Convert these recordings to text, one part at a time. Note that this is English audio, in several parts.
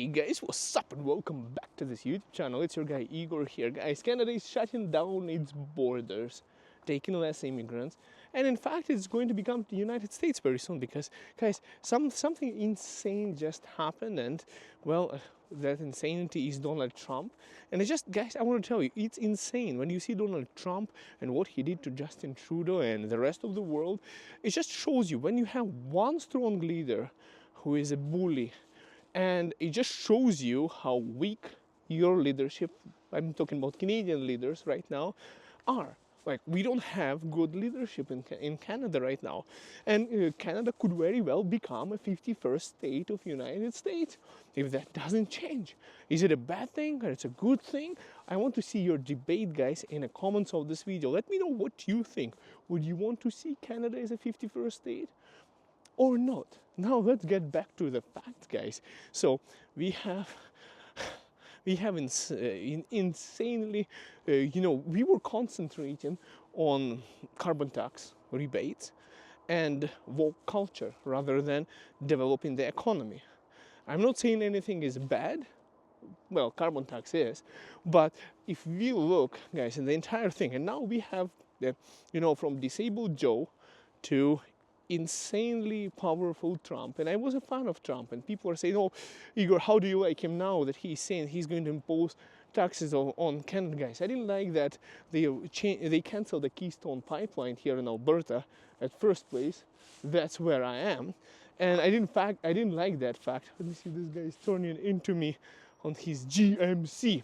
Hey guys, what's up and welcome back to this YouTube channel. It's your guy Igor here. Guys, Canada is shutting down its borders, taking less immigrants, and in fact it's going to become the United States very soon because, guys, something insane just happened, and well, that insanity is Donald Trump. And it's just, guys, I want to tell you, it's insane when you see Donald Trump and what he did to Justin Trudeau and the rest of the world. It just shows you when you have one strong leader who is a bully, and it just shows you how weak your leadership, I'm talking about Canadian leaders right now, are. Like, we don't have good leadership in Canada right now. And Canada could very well become a 51st state of United States if that doesn't change. Is it a bad thing or it's a good thing? I want to see your debate, guys, in the comments of this video. Let me know what you think. Would you want to see Canada as a 51st state or not? Now let's get back to the facts, guys. So we have insanely, we were concentrating on carbon tax rebates and woke culture rather than developing the economy. I'm not saying anything is bad. Well, carbon tax is, but if we look, guys, in the entire thing, and now we have the, from disabled Joe to insanely powerful Trump. And I was a fan of Trump, and people are saying, oh, Igor, how do you like him now that he's saying he's going to impose taxes on Canada? Guys, I didn't like that they canceled the Keystone pipeline here in Alberta at first place. That's where I am, and I didn't like that fact. Let me see, this guy is turning into me on his GMC.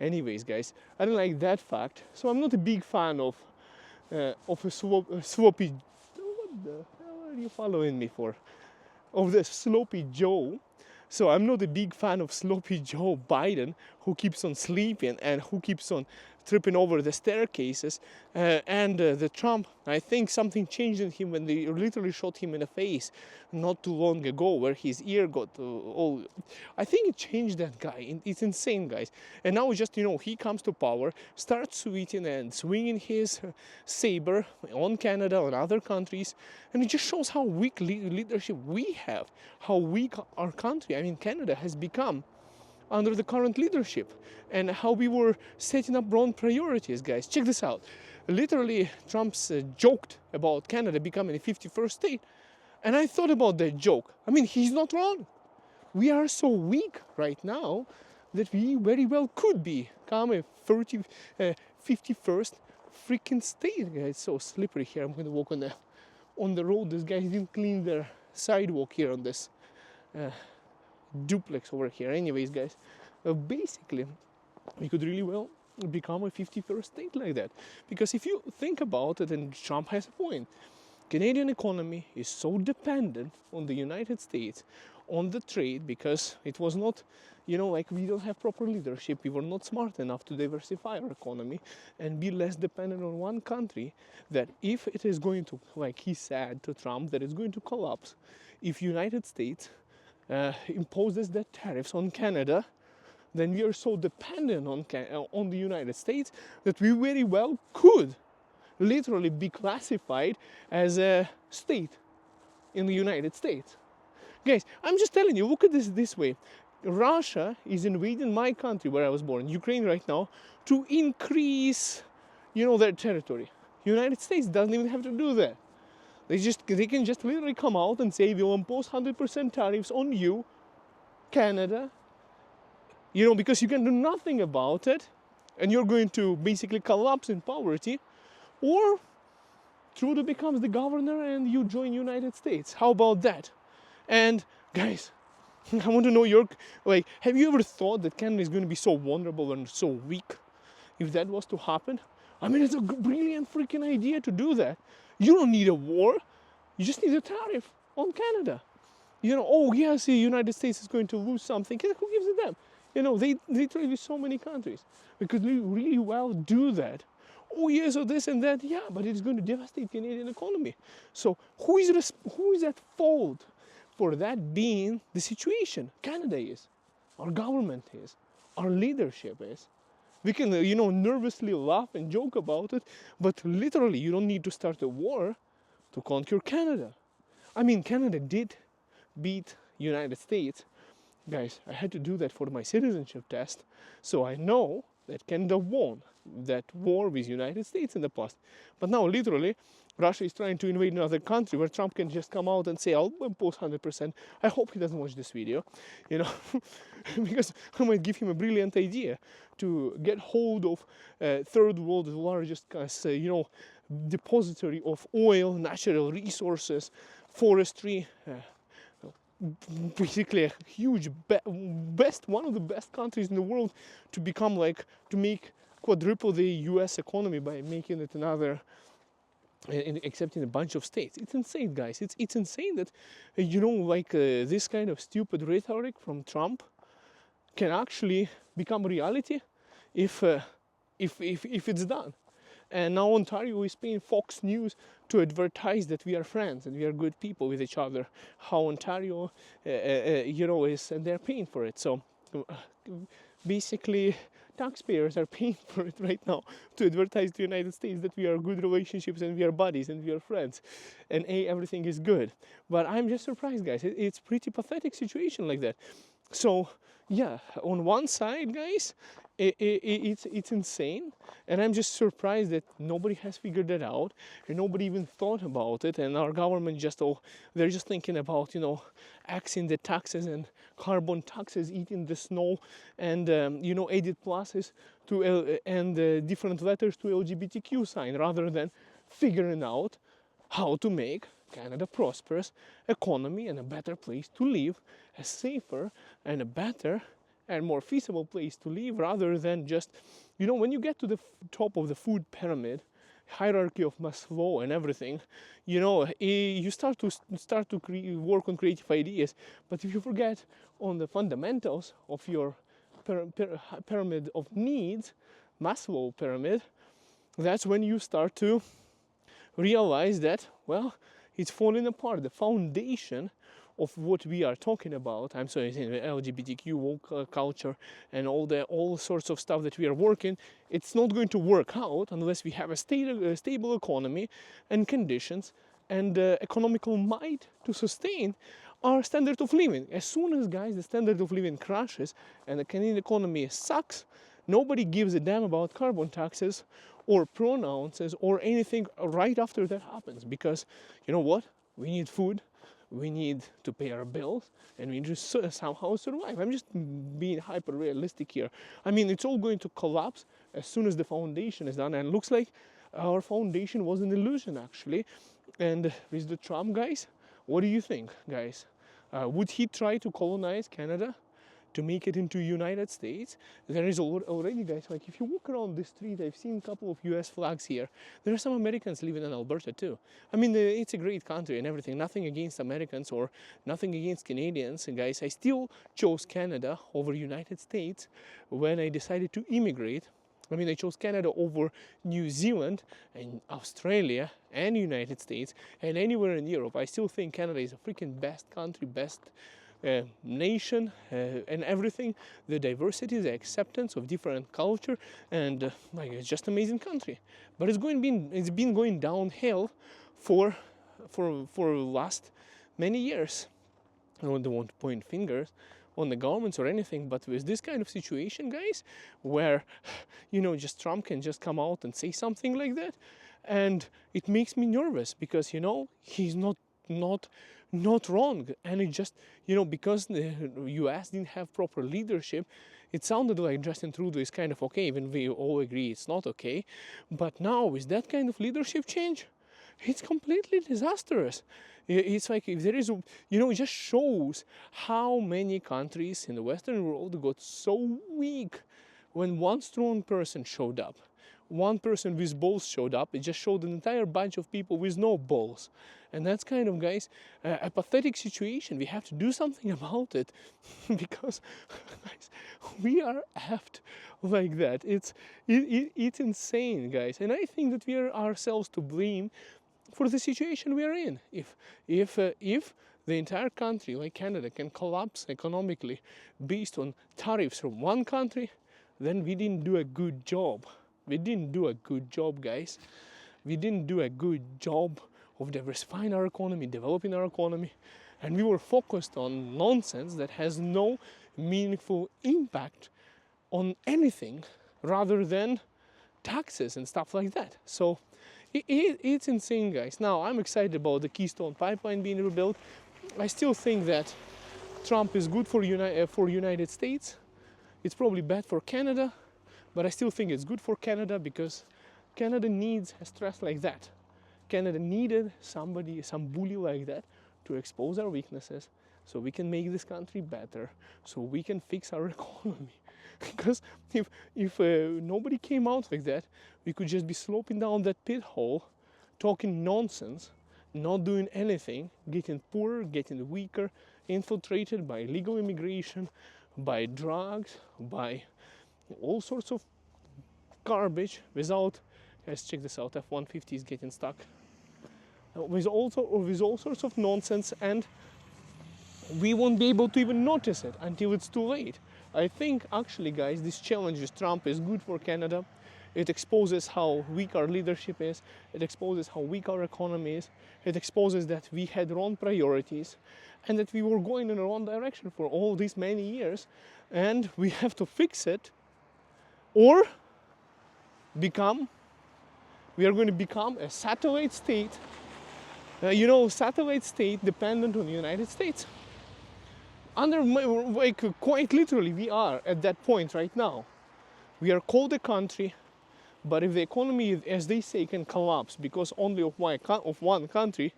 Anyways, guys, I didn't like that fact, so I'm not a big fan of a sloppy. What the hell are you following me for? Of the sloppy Joe. So I'm not a big fan of sloppy Joe Biden, who keeps on sleeping and who keeps on tripping over the staircases. And the Trump, I think something changed in him when they literally shot him in the face not too long ago, where his ear got all. I think it changed that guy. It's insane, guys. And now just, he comes to power, starts sweating and swinging his saber on Canada, on other countries, and it just shows how weak leadership we have, how weak our country, I mean Canada, has become under the current leadership, and how we were setting up wrong priorities, guys. Check this out. Literally, Trump's joked about Canada becoming a 51st state, and I thought about that joke. I mean, he's not wrong. We are so weak right now that we very well could become a 51st freaking state. Guys, it's so slippery here. I'm going to walk on the road. These guys didn't clean their sidewalk here on this duplex over here. Anyways, guys, basically we could really well become a 51st state like that, because if you think about it, and Trump has a point, Canadian economy is so dependent on the United States, on the trade, because it was not, like, we don't have proper leadership. We were not smart enough to diversify our economy and be less dependent on one country, that if it is going to, like he said to Trump, that it's going to collapse if United States imposes the tariffs on Canada, then we are so dependent on the United States that we very well could literally be classified as a state in the United States. Guys, I'm just telling you, look at this way. Russia is invading my country where I was born, Ukraine, right now, to increase, their territory. United States doesn't even have to do that. They can just literally come out and say, we'll impose 100% tariffs on you, Canada, because you can do nothing about it, and you're going to basically collapse in poverty, or Trudeau becomes the governor and you join United States. How about that? And guys, I want to know have you ever thought that Canada is going to be so vulnerable and so weak if that was to happen? I mean, it's a brilliant freaking idea to do that. You don't need a war. You just need a tariff on Canada. Oh yes, the United States is going to lose something. Who gives a damn? They trade with so many countries. We could really well do that. Oh yes, so this and that. Yeah, but it's going to devastate Canadian economy. So who is at fault for that being the situation? Canada is. Our government is. Our leadership is. We can, nervously laugh and joke about it, but literally, you don't need to start a war to conquer Canada. I mean, Canada did beat United States guys, I had to do that for my citizenship test, so I know that Canada won that war with United States in the past. But now, literally, Russia is trying to invade another country where Trump can just come out and say, I'll impose 100%. I hope he doesn't watch this video, you know, because I might give him a brilliant idea to get hold of third world largest, depository of oil, natural resources, forestry, basically a huge one of the best countries in the world to become like to make quadruple the US economy by making it another accepting a bunch of states. It's insane, guys. It's insane that this kind of stupid rhetoric from Trump can actually become reality if it's done. And now Ontario is paying Fox News to advertise that we are friends and we are good people with each other. How Ontario, is, and they're paying for it. So basically, taxpayers are paying for it right now to advertise to the United States that we are good relationships and we are buddies and we are friends, and everything is good. But I'm just surprised, guys. It's pretty pathetic situation like that. So yeah, on one side, guys, it's insane, and I'm just surprised that nobody has figured that out and nobody even thought about it, and our government they're just thinking about axing the taxes and carbon taxes, eating the snow, and added pluses to and different letters to LGBTQ sign, rather than figuring out how to make Canada prosperous economy and a better place to live, a safer and a better and more feasible place to live, rather than just, when you get to the top of the food pyramid, hierarchy of Maslow and everything, you start to work on creative ideas. But if you forget on the fundamentals of your pyramid of needs, Maslow pyramid, that's when you start to realize that, well, it's falling apart. The foundation of what we are talking about, I'm sorry, LGBTQ woke culture and all sorts of stuff that we are working, it's not going to work out unless we have a stable economy and conditions and economical might to sustain our standard of living. As soon as, guys, the standard of living crashes and the Canadian economy sucks, nobody gives a damn about carbon taxes or pronouns or anything right after that happens, because you know what? We need food, we need to pay our bills, and we need to somehow survive. I'm just being hyper realistic here. I mean, it's all going to collapse as soon as the foundation is done, and it looks like our foundation was an illusion, actually. And with the Trump, guys, what do you think, guys? Would he try to colonize Canada to make it into United States? There is already, guys, like if you walk around the street, I've seen a couple of US flags here. There are some Americans living in Alberta too. I mean, it's a great country and everything. Nothing against Americans or nothing against Canadians. And guys, I still chose Canada over United States when I decided to immigrate. I mean, I chose Canada over New Zealand and Australia and United States and anywhere in Europe. I still think Canada is a freaking best country, best nation, and everything. The diversity, the acceptance of different culture, and it's just amazing country. But it's been going downhill for last many years. I don't want to point fingers on the governments or anything, but with this kind of situation, guys, where just Trump can just come out and say something like that, and it makes me nervous, because he's not wrong, and it just because the US didn't have proper leadership, it sounded like Justin Trudeau is kind of okay, even we all agree it's not okay. But now with that kind of leadership change, it's completely disastrous. It's like, if there is, it just shows how many countries in the Western world got so weak when one strong person showed up. One person with balls showed up. It just showed an entire bunch of people with no balls. And that's kind of, guys, a pathetic situation. We have to do something about it because, guys, we are apt like that. It's insane, guys. And I think that we are ourselves to blame for the situation we are in. If the entire country, like Canada, can collapse economically based on tariffs from one country, then we didn't do a good job. We didn't do a good job, guys. We didn't do a good job of diversifying our economy, developing our economy, and we were focused on nonsense that has no meaningful impact on anything rather than taxes and stuff like that. So it's insane, guys. Now, I'm excited about the Keystone Pipeline being rebuilt. I still think that Trump is good for United States. It's probably bad for Canada, but I still think it's good for Canada because Canada needs a stress like that. Canada needed somebody, some bully like that, to expose our weaknesses so we can make this country better, so we can fix our economy. Because if nobody came out like that, we could just be sloping down that pit hole, talking nonsense, not doing anything, getting poorer, getting weaker, infiltrated by illegal immigration, by drugs, by all sorts of garbage without, guys, check this out, F-150 is getting stuck, with all sorts of nonsense, and we won't be able to even notice it until it's too late. I think actually, guys, this challenge with Trump is good for Canada. It exposes how weak our leadership is. It exposes how weak our economy is. It exposes that we had wrong priorities and that we were going in the wrong direction for all these many years, and we have to fix it, or we are going to become a satellite state, satellite state dependent on the United States. Quite literally, we are at that point right now. We are called a country, but if the economy, as they say, can collapse because only of one country,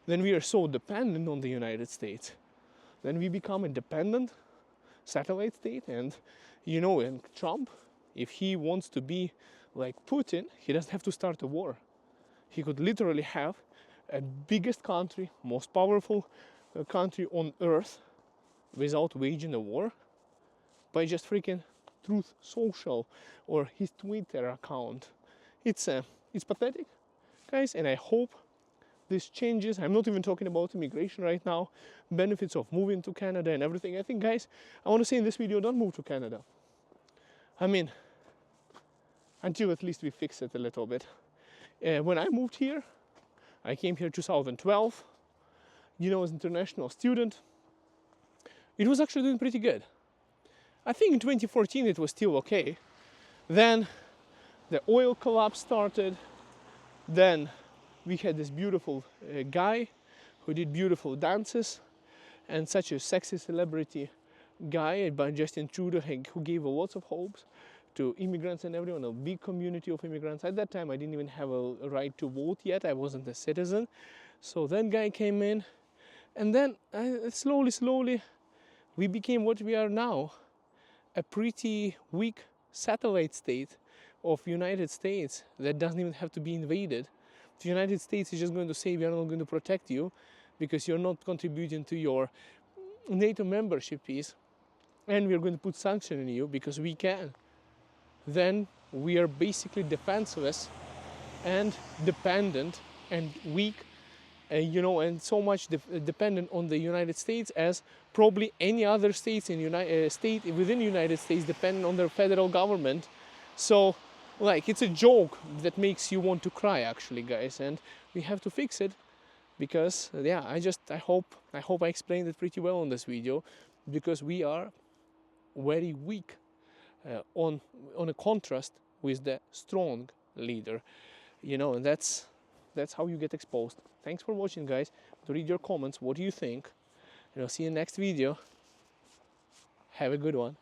then we are so dependent on the United States. Then we become a dependent satellite state, and and Trump, if he wants to be like Putin, he doesn't have to start a war. He could literally have a biggest country, most powerful country on earth, without waging a war, by just freaking Truth Social or his Twitter account. It's pathetic, guys, and I hope this changes. I'm not even talking about immigration right now, benefits of moving to Canada and everything. I think, guys, I want to say in this video, don't move to Canada. I mean, until at least we fix it a little bit. When I moved here, I came here 2012, as an international student. It was actually doing pretty good. I think in 2014 it was still okay. Then the oil collapse started. Then we had this beautiful guy who did beautiful dances, and such a sexy celebrity guy, Justin Trudeau, who gave lots of hopes to immigrants and everyone, a big community of immigrants. At that time, I didn't even have a right to vote yet. I wasn't a citizen. So that guy came in, and then slowly, we became what we are now, a pretty weak satellite state of United States that doesn't even have to be invaded. The United States is just going to say, we are not going to protect you because you're not contributing to your NATO membership piece, and we're going to put sanctions on you because we can. Then we are basically defenseless and dependent and weak, and so much dependent on the United States as probably any other states in state within the United States dependent on their federal government. So, it's a joke that makes you want to cry, actually, guys, and we have to fix it because, I hope I explained it pretty well in this video, because we are very weak on a contrast with the strong leader, and that's how you get exposed. Thanks for watching, guys. To read your comments, what do you think? See you in the next video. Have a good one.